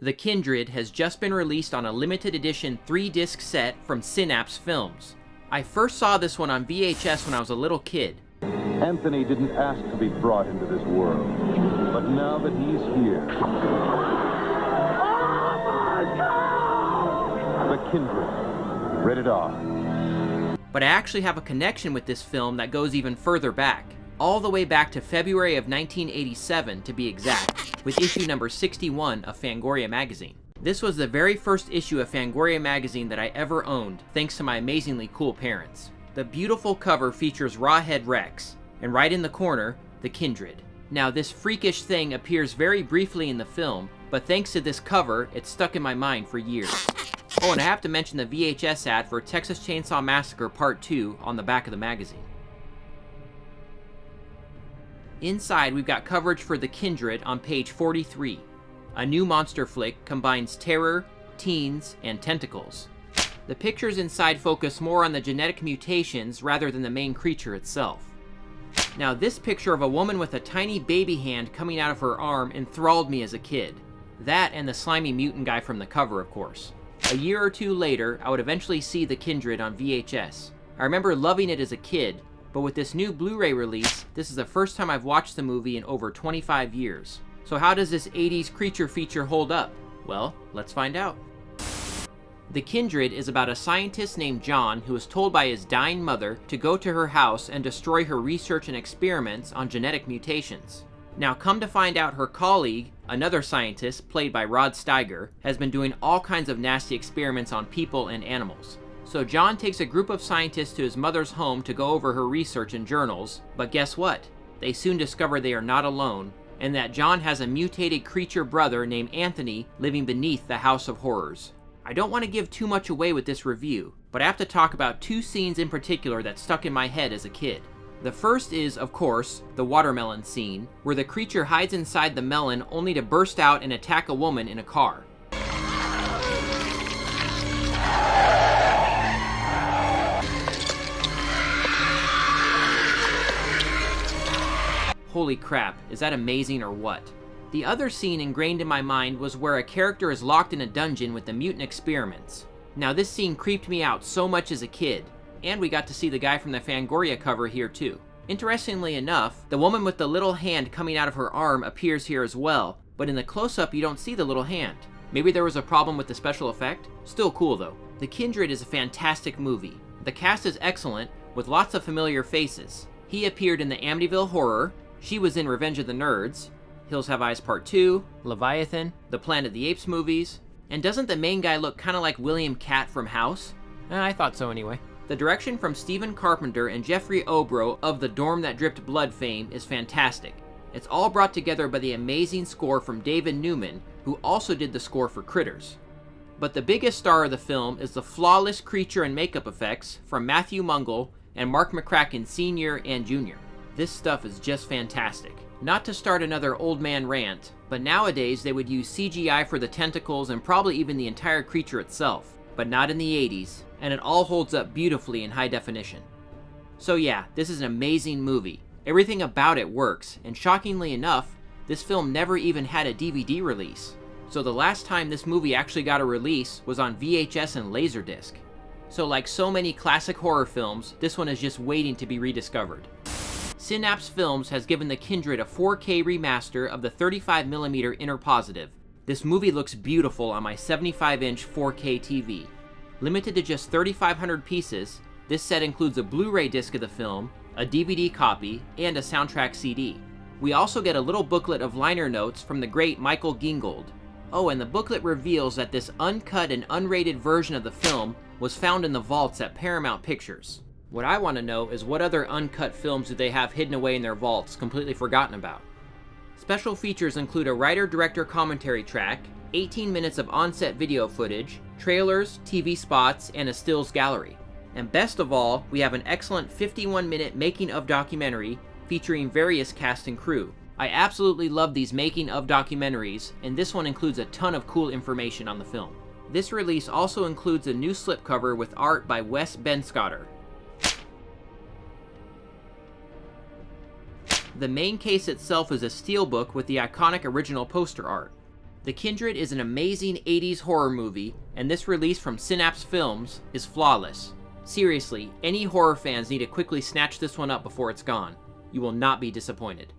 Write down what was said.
The Kindred has just been released on a limited edition 3-disc set from Synapse Films. I first saw this one on VHS when I was a little kid. Anthony didn't ask to be brought into this world, but now that he's here... The Kindred. Rated R. But I actually have a connection with this film that goes even further back. All the way back to February of 1987 to be exact, with issue number 61 of Fangoria magazine. This was the very first issue of Fangoria magazine that I ever owned, thanks to my amazingly cool parents. The beautiful cover features Rawhead Rex, and right in the corner, the Kindred. Now this freakish thing appears very briefly in the film, but thanks to this cover, it's stuck in my mind for years. Oh, and I have to mention the VHS ad for Texas Chainsaw Massacre Part 2 on the back of the magazine. Inside, we've got coverage for The Kindred on page 43. A new monster flick combines terror, teens, and tentacles. The pictures inside focus more on the genetic mutations rather than the main creature itself. Now, this picture of a woman with a tiny baby hand coming out of her arm enthralled me as a kid. That and the slimy mutant guy from the cover, of course. A year or two later, I would eventually see The Kindred on VHS. I remember loving it as a kid, but with this new Blu-ray release, this is the first time I've watched the movie in over 25 years. So how does this 80s creature feature hold up? Well, let's find out. The Kindred is about a scientist named John who is told by his dying mother to go to her house and destroy her research and experiments on genetic mutations. Now, come to find out, her colleague, another scientist played by Rod Steiger, has been doing all kinds of nasty experiments on people and animals. So John takes a group of scientists to his mother's home to go over her research and journals, but guess what? They soon discover they are not alone, and that John has a mutated creature brother named Anthony living beneath the House of Horrors. I don't want to give too much away with this review, but I have to talk about two scenes in particular that stuck in my head as a kid. The first is, of course, the watermelon scene, where the creature hides inside the melon only to burst out and attack a woman in a car. Holy crap, is that amazing or what? The other scene ingrained in my mind was where a character is locked in a dungeon with the mutant experiments. Now this scene creeped me out so much as a kid, and we got to see the guy from the Fangoria cover here too. Interestingly enough, the woman with the little hand coming out of her arm appears here as well, but in the close-up you don't see the little hand. Maybe there was a problem with the special effect? Still cool though. The Kindred is a fantastic movie. The cast is excellent, with lots of familiar faces. He appeared in the Amityville Horror, she was in Revenge of the Nerds, Hills Have Eyes Part 2, Leviathan, the Planet of the Apes movies, and doesn't the main guy look kinda like William Katt from House? I thought so anyway. The direction from Stephen Carpenter and Jeffrey Obro of the Dorm That Dripped Blood fame is fantastic. It's all brought together by the amazing score from David Newman, who also did the score for Critters. But the biggest star of the film is the flawless creature and makeup effects from Matthew Mungle and Mark McCracken Sr. and Jr. This stuff is just fantastic. Not to start another old man rant, but nowadays they would use CGI for the tentacles and probably even the entire creature itself, but not in the 80s, and it all holds up beautifully in high definition. So yeah, this is an amazing movie. Everything about it works, and shockingly enough, this film never even had a DVD release. So the last time this movie actually got a release was on VHS and Laserdisc. So like so many classic horror films, this one is just waiting to be rediscovered. Synapse Films has given The Kindred a 4K remaster of the 35mm inner positive. This movie looks beautiful on my 75-inch 4K TV. Limited to just 3,500 pieces, this set includes a Blu-ray disc of the film, a DVD copy, and a soundtrack CD. We also get a little booklet of liner notes from the great Michael Gingold. Oh, and the booklet reveals that this uncut and unrated version of the film was found in the vaults at Paramount Pictures. What I want to know is what other uncut films do they have hidden away in their vaults, completely forgotten about. Special features include a writer-director commentary track, 18 minutes of on-set video footage, trailers, TV spots, and a stills gallery. And best of all, we have an excellent 51-minute making-of documentary featuring various cast and crew. I absolutely love these making-of documentaries, and this one includes a ton of cool information on the film. This release also includes a new slipcover with art by Wes Benscotter. The main case itself is a steelbook with the iconic original poster art. The Kindred is an amazing 80s horror movie, and this release from Synapse Films is flawless. Seriously, any horror fans need to quickly snatch this one up before it's gone. You will not be disappointed.